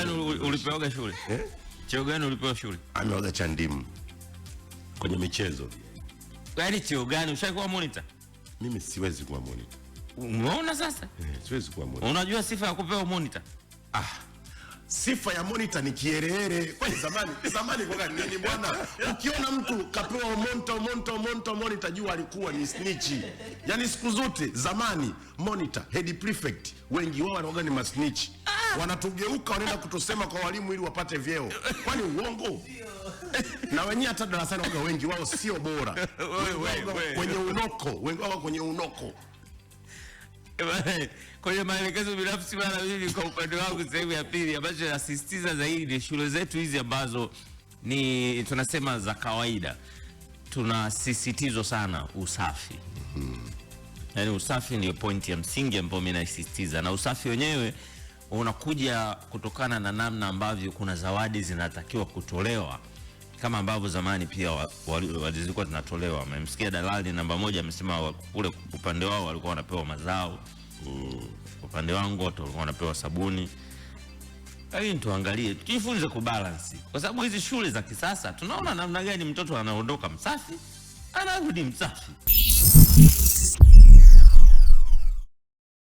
gani ulipewaga shule? Cheo gani ulipewa shule? Ameoga cha ndimu kwenye michezo. Yaani cheo gani? Ushakuwa monitor? Mimi siwezi kuwa monitor. Umeona sasa? Siwezi kuwa monitor. Unajua sifa ya kupewa monitor? Sifa ya monitor ni kiherehere. Kwa zamani kwa nini bwana? Ukiona mtu kapewa monitor jua alikuwa ni snitch. Yaani siku zote zamani monitor, head prefect, wengi wao wanaoga ni masnitch. Wanatugeuka wanaenda kutusema kwa walimu ili wapate vyeo. Kwani uongo? Na wenyewe hata darasani waga wengi wao sio bora. Kwenye unoko, wengi wao kwenye unoko. Kwenye maelekezo binafsi bana, mimi kwa upande wangu sehemu ya pili ambacho nasisitiza zaidi ni shule zetu hizi ambazo ni tunasema za kawaida. Tunasisitizwa sana usafi. Yaani usafi ndio point ya msingi ambayo mimi naisisitiza, na usafi wenyewe unakuja kutokana na namna ambavyo kuna zawadi zinatakiwa kutolewa, kama ambavyo zamani pia zilikuwa zinatolewa. Mmemsikia dalali namba 1 amesema kule upande wao walikuwa wanapewa mazao, upande wangu walikuwa wanapewa sabuni. Lakini tuangalie, tujifunze kubalance, kwa sababu hizi shule za kisasa tunaona namna gani mtoto anaondoka msafi, anarudi msafi.